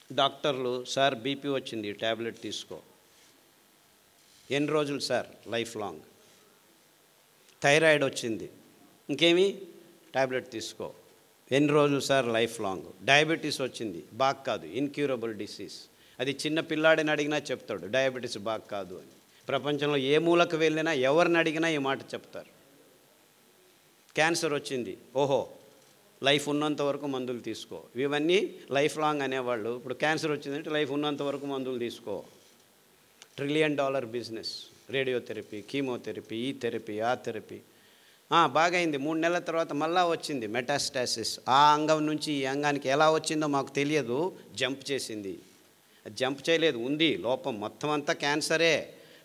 డాక్టర్లు sir BP వచ్చింది tablet తీసుకో. ఎన్ని రోజులు సార్? Life long. థైరాయిడ్ వచ్చింది, ఇంకేమి ట్యాబ్లెట్ తీసుకో. ఎన్ని రోజులు సార్? Life long. డయాబెటీస్ వచ్చింది, బాగా కాదు, ఇన్క్యూరబుల్ డిసీజ్. అది చిన్న పిల్లాడిని అడిగినా చెప్తాడు డయాబెటీస్ బాగా కాదు అని. ప్రపంచంలో ఏ మూలకు వెళ్ళినా ఎవరిని అడిగినా ఈ మాట చెప్తారు. క్యాన్సర్ వచ్చింది, ఓహో లైఫ్ ఉన్నంత వరకు మందులు తీసుకో. ఇవన్నీ లైఫ్ లాంగ్ అనేవాళ్ళు. ఇప్పుడు క్యాన్సర్ వచ్చిందంటే లైఫ్ ఉన్నంత వరకు మందులు తీసుకో. $1 ట్రిలియన్ బిజినెస్. రేడియోథెరపీ, కీమోథెరపీ, ఈ థెరపీ, ఆ థెరపీ. బాగైంది, 3 నెలల తర్వాత మళ్ళా వచ్చింది మెటాస్టాసిస్. ఆ అంగం నుంచి ఈ అంగానికి ఎలా వచ్చిందో మాకు తెలియదు, జంప్ చేసింది. జంప్ చేయలేదు, ఉంది లోపం, మొత్తం అంతా క్యాన్సరే.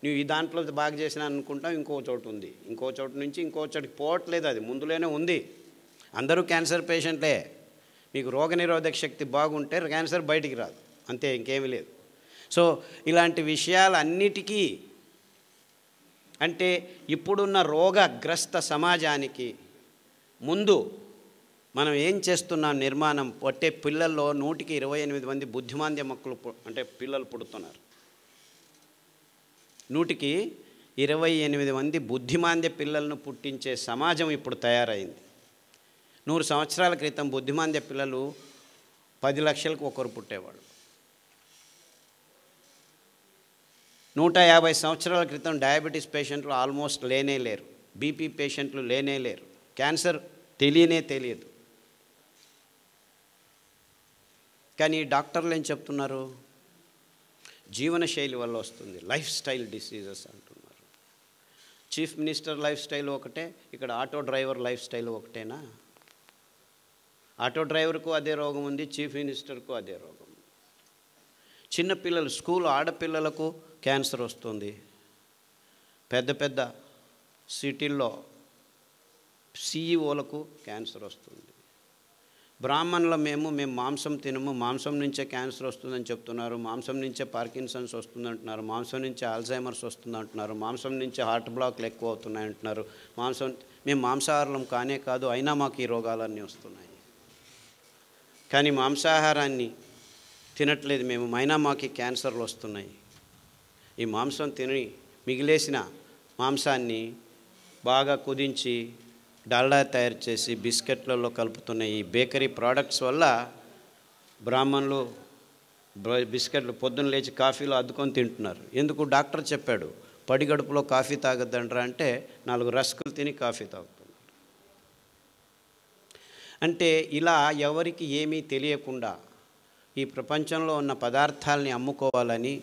నువ్వు ఈ దాంట్లో బాగా చేసినా అనుకుంటావు, ఇంకో చోటు ఉంది, ఇంకో చోటు నుంచి ఇంకో చోటుకి పోవట్లేదు, అది ముందులోనే ఉంది. అందరూ క్యాన్సర్ పేషెంట్లే. మీకు రోగనిరోధక శక్తి బాగుంటే క్యాన్సర్ బయటికి రాదు, అంతే, ఇంకేమీ లేదు. సో ఇలాంటి విషయాలన్నిటికీ అంటే ఇప్పుడున్న రోగగ్రస్త సమాజానికి ముందు మనం ఏం చేస్తున్నాం నిర్మాణం పట్టే పిల్లల్లో 128 మంది బుద్ధిమాంద్య మొక్కలు అంటే పిల్లలు పుడుతున్నారు. 128 మంది బుద్ధిమాంద్య పిల్లలను పుట్టించే సమాజం ఇప్పుడు తయారైంది. 100 సంవత్సరాల క్రితం బుద్ధిమాంద్య పిల్లలు 10 లక్షలకు ఒకరు పుట్టేవాళ్ళు. 150 సంవత్సరాల క్రితం డయాబెటీస్ పేషెంట్లు ఆల్మోస్ట్ లేనే లేరు, బీపీ పేషెంట్లు లేనే లేరు, క్యాన్సర్ తెలియదు. కానీ డాక్టర్లు ఏం చెప్తున్నారు? జీవనశైలి వల్ల వస్తుంది, లైఫ్ స్టైల్ డిసీజెస్ అంటున్నారు. చీఫ్ మినిస్టర్ లైఫ్ స్టైల్ ఒకటే, ఇక్కడ ఆటో డ్రైవర్ లైఫ్ స్టైల్ ఒకటేనా? ఆటో డ్రైవర్కు అదే రోగం ఉంది, చీఫ్ మినిస్టర్కు అదే రోగం ఉంది. చిన్నపిల్లలు, స్కూల్ ఆడపిల్లలకు క్యాన్సర్ వస్తుంది. పెద్ద పెద్ద సిటీల్లో సీఈఓలకు క్యాన్సర్ వస్తుంది. బ్రాహ్మణుల మేము మాంసం తినము, మాంసం నుంచే క్యాన్సర్ వస్తుందని చెప్తున్నారు, మాంసం నుంచే పార్కిన్సన్స్ వస్తుందంటున్నారు, మాంసం నుంచే ఆల్జైమర్స్ వస్తుందంటున్నారు, మాంసం నుంచే హార్ట్ బ్లాక్లు ఎక్కువ అవుతున్నాయి అంటున్నారు. మేము మాంసాహారం కానే కాదు, అయినా మాకు ఈ రోగాలన్నీ వస్తున్నాయి. కానీ మాంసాహారాన్ని తినట్లేదు మేము, అయినా మాకు క్యాన్సర్లు వస్తున్నాయి. ఈ మాంసం తిని మిగిలేసిన మాంసాన్ని బాగా కుదించి డాల్డా తయారు చేసి బిస్కెట్లలో కలుపుతున్న ఈ బేకరీ ప్రోడక్ట్స్ వల్ల బ్రాహ్మణులు బిస్కెట్లు పొద్దున్న లేచి కాఫీలో అద్దుకొని తింటున్నారు. ఎందుకు? డాక్టర్ చెప్పాడు పడిగడుపులో కాఫీ తాగొద్దంటారా అంటే 4 రస్కులు తిని కాఫీ తాగుతున్నారు. అంటే ఇలా ఎవరికి ఏమీ తెలియకుండా ఈ ప్రపంచంలో ఉన్న పదార్థాలని అమ్ముకోవాలని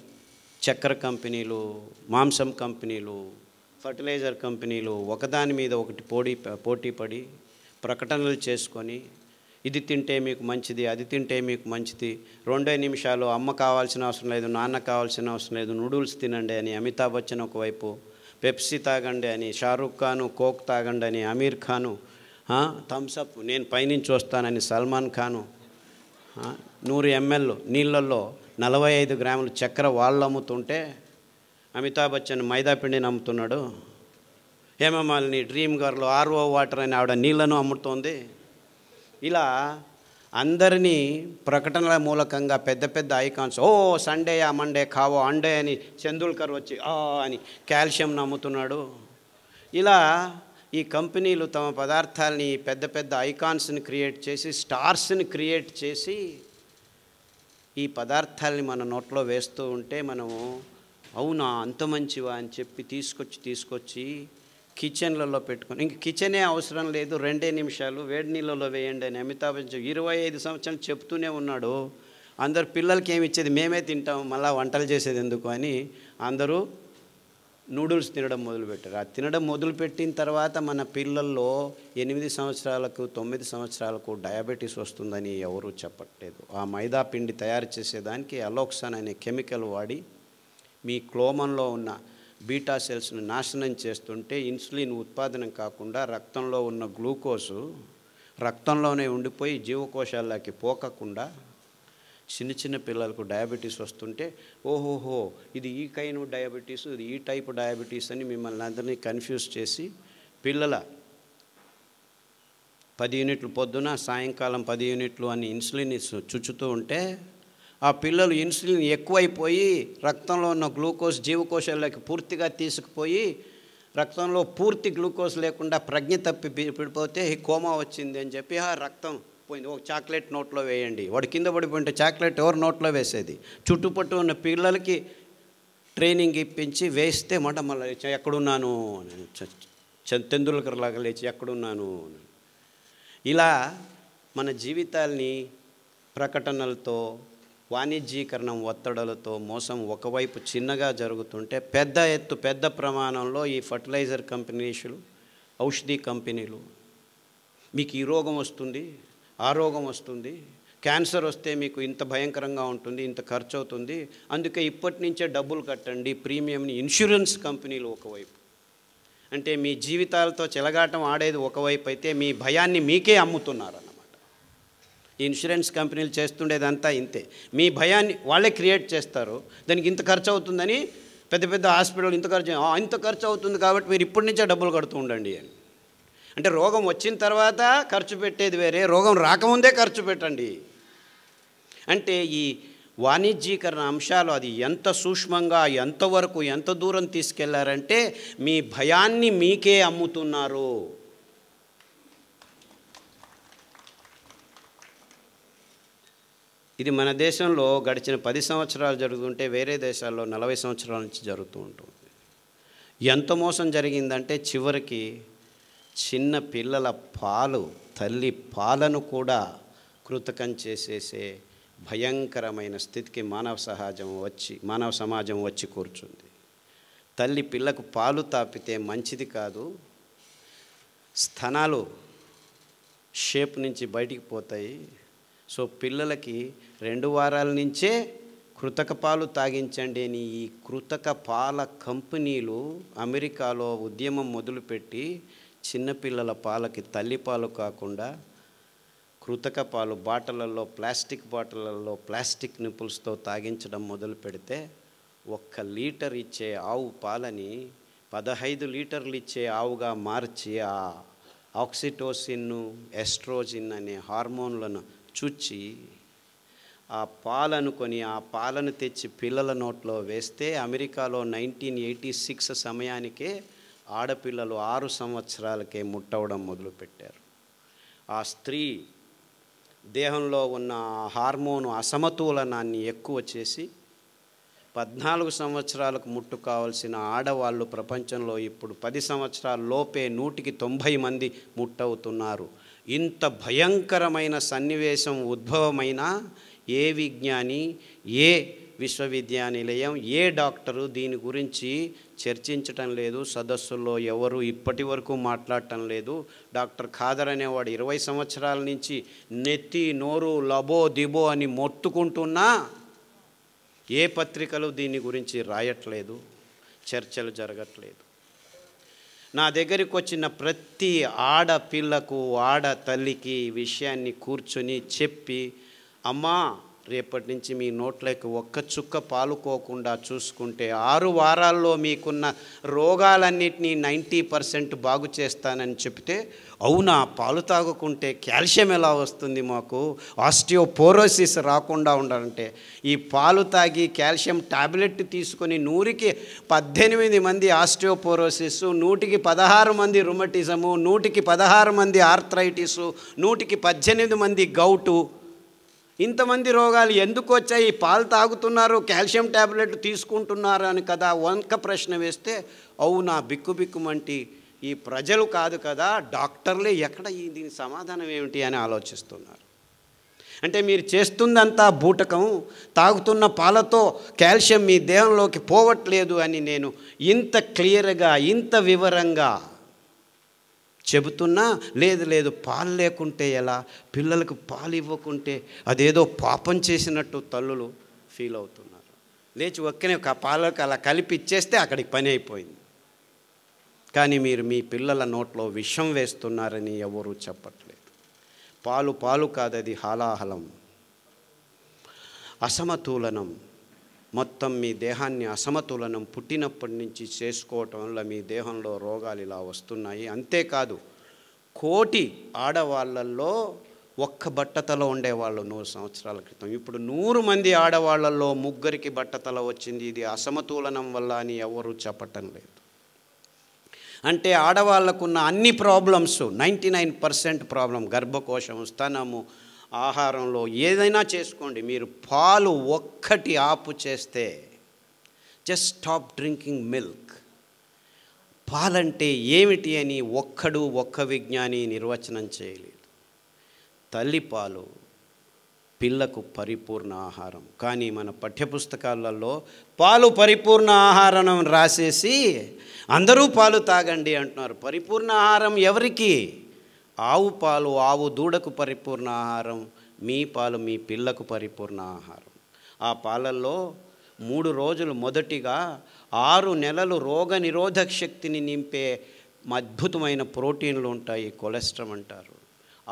చక్కెర కంపెనీలు, మాంసం కంపెనీలు, ఫర్టిలైజర్ కంపెనీలు ఒకదాని మీద ఒకటి పోటీ పడి ప్రకటనలు చేసుకొని ఇది తింటే మీకు మంచిది, అది తింటే మీకు మంచిది, 2 నిమిషాలు అమ్మ కావాల్సిన అవసరం లేదు, నాన్న కావాల్సిన అవసరం లేదు, నూడిల్స్ తినండి అని అమితాబ్ బచ్చన్ ఒకవైపు, పెప్సీ తాగండి అని షారూఖ్ ఖాను, కోక్ తాగండి అని అమీర్ ఖాను, థమ్సప్ నేను పైనుంచి వస్తానని సల్మాన్ ఖాను, 100 ml నీళ్ళల్లో 45 గ్రాములు చక్కెర వాళ్ళు అమ్ముతుంటే అమితాబ్ బచ్చన్ మైదా పిండిని అమ్ముతున్నాడు. Hema Malini dream girl RO water అని ఆవిడ నీళ్లను అమ్ముతోంది. ఇలా అందరినీ ప్రకటనల మూలకంగా పెద్ద పెద్ద ఐకాన్స్, సండేయా మండే ఖావో అండే అని చందూల్కర్ వచ్చి అని కాల్షియంను అమ్ముతున్నాడు. ఇలా ఈ కంపెనీలు తమ పదార్థాలని పెద్ద పెద్ద ఐకాన్స్ని క్రియేట్ చేసి, స్టార్స్ని క్రియేట్ చేసి ఈ పదార్థాలని మన నోట్లో వేస్తూ ఉంటే మనము అవునా అంత మంచివా అని చెప్పి తీసుకొచ్చి కిచెన్లలో పెట్టుకొని, ఇంక కిచెనే అవసరం లేదు, 2 నిమిషాలు వేడి నీళ్ళలో వేయండి అని అమితాబ్ బచ్చన్ 25 సంవత్సరాలు చెప్తూనే ఉన్నాడు. అందరు పిల్లలకి ఏమి ఇచ్చేది, మేమే తింటాం, మళ్ళీ వంటలు చేసేది ఎందుకు అని అందరూ నూడిల్స్ తినడం మొదలుపెట్టారు. ఆ తినడం మొదలుపెట్టిన తర్వాత మన పిల్లల్లో 8 సంవత్సరాలకు 9 సంవత్సరాలకు డయాబెటీస్ వస్తుందని ఎవరూ చెప్పట్లేదు. ఆ మైదా పిండి తయారు చేసేదానికి అలోక్సాన్ అనే కెమికల్ వాడి మీ క్లోమంలో ఉన్న బీటా సెల్స్ను నాశనం చేస్తుంటే ఇన్సులిన్ ఉత్పాదనం కాకుండా రక్తంలో ఉన్న గ్లూకోజు రక్తంలోనే ఉండిపోయి జీవకోశాల్లోకి పోకకుండా చిన్న పిల్లలకు డయాబెటీస్ వస్తుంటే ఓహోహో ఇది ఈ కైను డయాబెటీస్, ఇది ఈ టైపు డయాబెటీస్ అని మిమ్మల్ని అందరినీ కన్ఫ్యూజ్ చేసి పిల్లల 10 యూనిట్లు పొద్దున, సాయంకాలం 10 యూనిట్లు అని ఇన్సులిన్ చుచ్చుతూ ఉంటే ఆ పిల్లలు ఇన్సులిన్ ఎక్కువైపోయి రక్తంలో ఉన్న గ్లూకోజ్ జీవకోశాలకి పూర్తిగా తీసుకుపోయి రక్తంలో పూర్తి గ్లూకోజ్ లేకుండా ప్రజ్ఞ తప్పి పడిపోతే కోమా వచ్చింది అని చెప్పి ఆ రక్తం పోయింది, ఒక చాక్లెట్ నోట్లో వేయండి. వాడు కింద పడిపోయింటే చాక్లెట్ ఎవరు నోట్లో వేసేది? చుట్టుపట్టు ఉన్న పిల్లలకి ట్రైనింగ్ ఇప్పించి వేస్తే మళ్ళీ ఎక్కడున్నాను తెందుల్కర్ లాగా లేచి ఎక్కడున్నాను. ఇలా మన జీవితాల్ని ప్రకటనలతో వాణిజ్యీకరణం ఒత్తిడులతో మోసం ఒకవైపు చిన్నగా జరుగుతుంటే పెద్ద ప్రమాణంలో ఈ ఫర్టిలైజర్ కంపెనీలు, ఔషధి కంపెనీలు మీకు ఈ రోగం వస్తుంది, ఆ రోగం వస్తుంది, క్యాన్సర్ వస్తే మీకు ఇంత భయంకరంగా ఉంటుంది, ఇంత ఖర్చు అవుతుంది, అందుకే ఇప్పటి నుంచే డబ్బులు కట్టండి ప్రీమియంని. ఇన్సూరెన్స్ కంపెనీలు ఒకవైపు, అంటే మీ జీవితాలతో చెలగాటం ఆడేది ఒకవైపు అయితే మీ భయాన్ని మీకే అమ్ముతున్నారన్నమాట. ఈ ఇన్సూరెన్స్ కంపెనీలు చేస్తుండేదంతా ఇంతే, మీ భయాన్ని వాళ్ళే క్రియేట్ చేస్తారు. దానికి ఇంత ఖర్చు అవుతుందని పెద్ద హాస్పిటల్ ఇంత ఖర్చు అవుతుంది కాబట్టి మీరు ఇప్పటి నుంచే డబ్బులు కడుతూ ఉండండి అని. అంటే రోగం వచ్చిన తర్వాత ఖర్చు పెట్టేది వేరే, రోగం రాకముందే ఖర్చు పెట్టండి. అంటే ఈ వాణిజ్యీకరణ అంశాలు అది ఎంత సూక్ష్మంగా ఎంతవరకు ఎంత దూరం తీసుకెళ్లారంటే మీ భయాన్ని మీకే అమ్ముతున్నారు. ఇది మన దేశంలో గడిచిన 10 సంవత్సరాలు జరుగుతుంటే వేరే దేశాల్లో 40 సంవత్సరాల నుంచి జరుగుతూ ఉంటుంది. ఎంత మోసం జరిగిందంటే చివరికి చిన్న పిల్లల పాలు, తల్లి పాలను కూడా కృతకం చేసేసే భయంకరమైన స్థితికి మానవ సమాజం వచ్చి కూర్చుంది. తల్లి పిల్లకు పాలు తాపితే మంచిది కాదు, స్తనాలు షేప్ నుంచి బయటికి పోతాయి. సో పిల్లలకి 2 వారాల నుంచే కృతక పాలు తాగించండి అని ఈ కృతక పాల కంపెనీలు అమెరికాలో ఉద్యమం మొదలుపెట్టి చిన్నపిల్లల పాలకి తల్లిపాలు కాకుండా కృతక పాలు ప్లాస్టిక్ బాటిళ్ళల్లో ప్లాస్టిక్ నిపుల్స్తో తాగించడం మొదలు పెడితే 1 లీటర్ ఇచ్చే ఆవు పాలని 15 లీటర్లు ఇచ్చే ఆవుగా మార్చి ఆ ఆక్సిటోసిన్, ఎస్ట్రోజిన్ అనే హార్మోన్లను చూచి ఆ పాలను తెచ్చి పిల్లల నోట్లో వేస్తే అమెరికాలో 1986 సమయానికే ఆడపిల్లలు 6 సంవత్సరాలకే ముట్టవడం మొదలుపెట్టారు. ఆ స్త్రీ దేహంలో ఉన్న హార్మోను అసమతులనాన్ని ఎక్కువ చేసి 14 సంవత్సరాలకు ముట్టు కావాల్సిన ఆడవాళ్ళు ప్రపంచంలో ఇప్పుడు 10 సంవత్సరాల లోపే 190 మంది ముట్టవుతున్నారు. ఇంత భయంకరమైన సన్నివేశం ఉద్భవమైన ఏ విజ్ఞాని, ఏ విశ్వవిద్యానిలయం, ఏ డాక్టరు దీని గురించి చర్చించటం లేదు. సదస్సుల్లో ఎవరు ఇప్పటి వరకు మాట్లాడటం లేదు. డాక్టర్ ఖాదర్ అనేవాడు 20 సంవత్సరాల నుంచి నెత్తి నోరు లబో దిబో అని మొత్తుకుంటున్నా ఏ పత్రికలు దీని గురించి రాయట్లేదు, చర్చలు జరగట్లేదు. నా దగ్గరికి వచ్చిన ప్రతి ఆడపిల్లకు, ఆడ తల్లికి ఈ విషయాన్ని కూర్చొని చెప్పి, అమ్మా రేపటి నుంచి మీ నోట్లోకి 1 చుక్క పాలుకోకుండా చూసుకుంటే 6 వారాల్లో మీకున్న రోగాలన్నిటినీ 90% బాగు చేస్తానని చెప్తే, అవునా పాలు తాగుకుంటే కాల్షియం ఎలా వస్తుంది, మాకు ఆస్టియోపోరోసిస్ రాకుండా ఉండాలంటే ఈ పాలు తాగి కాల్షియం టాబ్లెట్ తీసుకొని 100కి 18 మంది ఆస్టియోపోరోసిస్, 100కి 16 మంది రుమటిజము, 100కి 16 మంది ఆర్థరైటిసు, 100కి 18 మంది గౌటు, ఇంతమంది రోగాలు ఎందుకు వచ్చాయి? పాలు తాగుతున్నారు, కాల్షియం టాబ్లెట్ తీసుకుంటున్నారు అని కదా వంక ప్రశ్న వేస్తే, అవునా బిక్కుబిక్కుమంటి ఈ ప్రజలు కాదు కదా డాక్టర్లే ఎక్కడ దీని సమాధానం ఏమిటి అని ఆలోచిస్తున్నారు. అంటే మీరు చేస్తుందంతా బూటకం, తాగుతున్న పాలతో కాల్షియం మీ దేహంలోకి పోవట్లేదు అని నేను ఇంత క్లియర్గా ఇంత వివరంగా చెబుతున్నా, లేదు పాలు లేకుంటే ఎలా, పిల్లలకు పాలు ఇవ్వకుంటే అదేదో పాపం చేసినట్టు తల్లులు ఫీల్ అవుతున్నారు. లేచి ఒక్కనే పాలకు అలా కలిపి ఇచ్చేస్తే అక్కడికి పని అయిపోయింది. కానీ మీరు మీ పిల్లల నోట్లో విషం వేస్తున్నారని ఎవరూ చెప్పట్లేదు. పాలు కాదు, అది హాలాహలం, అసమతులనం. మొత్తం మీ దేహాన్ని అసమతులనం పుట్టినప్పటి నుంచి చేసుకోవటం వల్ల మీ దేహంలో రోగాలు ఇలా వస్తున్నాయి. అంతేకాదు 1,00,00,000 ఆడవాళ్ళల్లో ఒక్క బట్టతల ఉండేవాళ్ళు 100 సంవత్సరాల క్రితం. ఇప్పుడు 100 మంది ఆడవాళ్ళల్లో 3కి బట్టతల వచ్చింది. ఇది అసమతులనం వల్ల అని ఎవరు చెప్పటం లేదు. అంటే ఆడవాళ్ళకున్న అన్ని ప్రాబ్లమ్స్ 99% ప్రాబ్లం గర్భకోశం, స్తనము, ఆహారంలో ఏదైనా చేసుకోండి. మీరు పాలు ఒక్కటి ఆపు చేస్తే, జస్ట్ స్టాప్ డ్రింకింగ్ మిల్క్. పాలంటే ఏమిటి అని ఒక్క విజ్ఞాని నిర్వచనం చేయలేదు. తల్లిపాలు పిల్లకు పరిపూర్ణ ఆహారం. కానీ మన పాఠ్యపుస్తకాలలో పాలు పరిపూర్ణ ఆహారం రాసేసి అందరూ పాలు తాగండి అంటున్నారు. పరిపూర్ణ ఆహారం ఎవరికి? ఆవు పాలు ఆవు దూడకు పరిపూర్ణ ఆహారం, మీ పాలు మీ పిల్లకు పరిపూర్ణ ఆహారం. ఆ పాలల్లో 3 రోజులు మొదటిగా 6 నెలలు రోగ నిరోధక శక్తిని నింపే అద్భుతమైన ప్రోటీన్లు ఉంటాయి, కొలెస్ట్రాల్ అంటారు.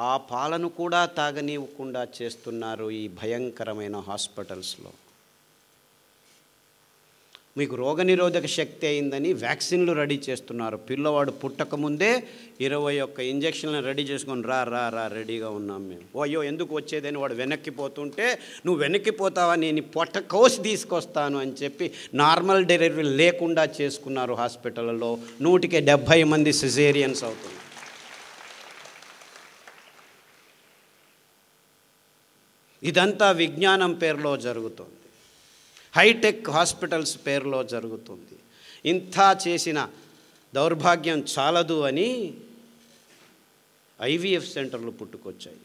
ఆ పాలను కూడా తాగనివ్వకుండా చేస్తున్నారు ఈ భయంకరమైన హాస్పిటల్స్లో. మీకు రోగనిరోధక శక్తి అయిందని వ్యాక్సిన్లు రెడీ చేస్తున్నారు. పిల్లవాడు పుట్టకముందే 21 ఇంజక్షన్లను రెడీ చేసుకొని రా రెడీగా ఉన్నాం మేము. అయ్యో ఎందుకు వచ్చేదని వాడు వెనక్కిపోతుంటే, నువ్వు వెనక్కిపోతావా, నేను పొట్ట కోసి తీసుకొస్తాను అని చెప్పి నార్మల్ డెలివరీ లేకుండా చేసుకున్నారు హాస్పిటల్లో. 100కి 70 మంది సిజేరియన్స్ అవుతున్నారు. ఇదంతా విజ్ఞానం పేరులో జరుగుతుంది, హైటెక్ హాస్పిటల్స్ పేరులో జరుగుతుంది. ఇంత చేసిన దౌర్భాగ్యం చాలదు అని IVF సెంటర్లు పుట్టుకొచ్చాయి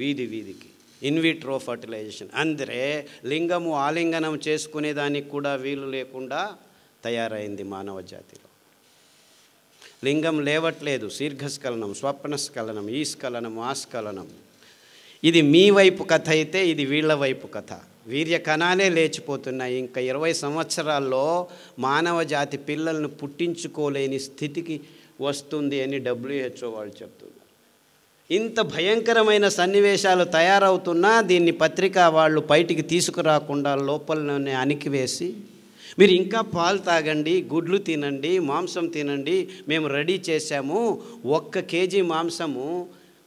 వీధికి. ఇన్విట్రో ఫర్టిలైజేషన్ అందరే లింగము ఆలింగనం చేసుకునేదానికి కూడా వీలు లేకుండా తయారైంది మానవ జాతిలో. లింగం లేవట్లేదు, దీర్ఘస్ఖలనం, స్వప్నస్ఖలనం, ఈ స్ఖలనం, ఆ స్ఖలనం. ఇది మీ వైపు కథ అయితే ఇది వీళ్ళ వైపు కథ. వీర్య కణాలే లేచిపోతున్నాయి. ఇంకా 20 సంవత్సరాల్లో మానవ జాతి పిల్లలను పుట్టించుకోలేని స్థితికి వస్తుంది అని WHO వాళ్ళు చెప్తున్నారు. ఇంత భయంకరమైన సన్నివేశాలు తయారవుతున్నా దీన్ని పత్రికా వాళ్ళు బయటికి తీసుకురాకుండా లోపలనే అణికివేసి, మీరు ఇంకా పాలు తాగండి, గుడ్లు తినండి, మాంసం తినండి, మేము రెడీ చేశాము. 1 కేజీ మాంసము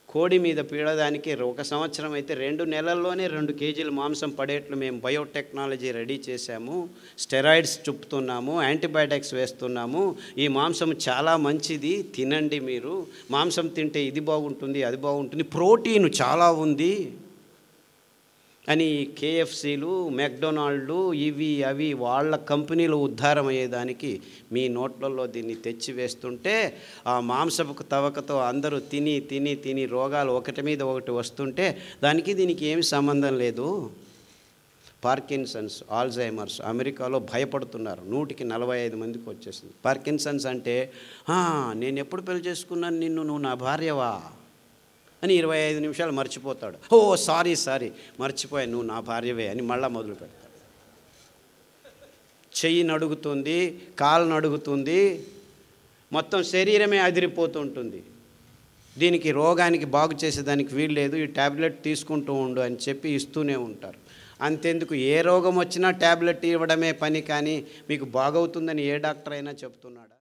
కోడి మీద పీడడానికి 1 సంవత్సరం అయితే 2 నెలల్లోనే 2 కేజీల మాంసం పడేట్లు మేము బయోటెక్నాలజీ రెడీ చేశాము. స్టెరాయిడ్స్ చుప్పుతున్నాము, యాంటీబయాటిక్స్ వేస్తున్నాము. ఈ మాంసం చాలా మంచిది, తినండి మీరు. మాంసం తింటే ఇది బాగుంటుంది, అది బాగుంటుంది, ప్రోటీన్ చాలా ఉంది అని KFCలు, మెక్డొనాల్డ్ ఇవి అవి వాళ్ళ కంపెనీలు ఉద్ధారం అయ్యేదానికి మీ నోట్లలో దీన్ని తెచ్చి వేస్తుంటే, ఆ మాంసపు తవకతో అందరూ తిని రోగాలు ఒకటి మీద ఒకటి వస్తుంటే దానికి దీనికి ఏమి సంబంధం లేదు. పార్కిన్సన్స్, ఆల్జైమర్స్ అమెరికాలో భయపడుతున్నారు. 100కి 45 మందికి వచ్చేసింది. పార్కిన్సన్స్ అంటే నేను ఎప్పుడు పెళ్లి చేసుకున్నాను నిన్ను, నువ్వు నా భార్యవా అని 25 నిమిషాలు మర్చిపోతాడు. సారీ మర్చిపోయా, నువ్వు నా భార్యవే అని మళ్ళీ మొదలు పెడతాడు. చెయ్యి నడుగుతుంది, కాలు నడుగుతుంది, మొత్తం శరీరమే అదిరిపోతుంటుంది. దీనికి రోగానికి బాగు చేసేదానికి వీలు లేదు, ఈ ట్యాబ్లెట్ తీసుకుంటూ ఉండు అని చెప్పి ఇస్తూనే ఉంటారు. అంతెందుకు, ఏ రోగం వచ్చినా ట్యాబ్లెట్ ఇవ్వడమే పని, కానీ మీకు బాగవుతుందని ఏ డాక్టర్ అయినా చెప్తున్నాడా?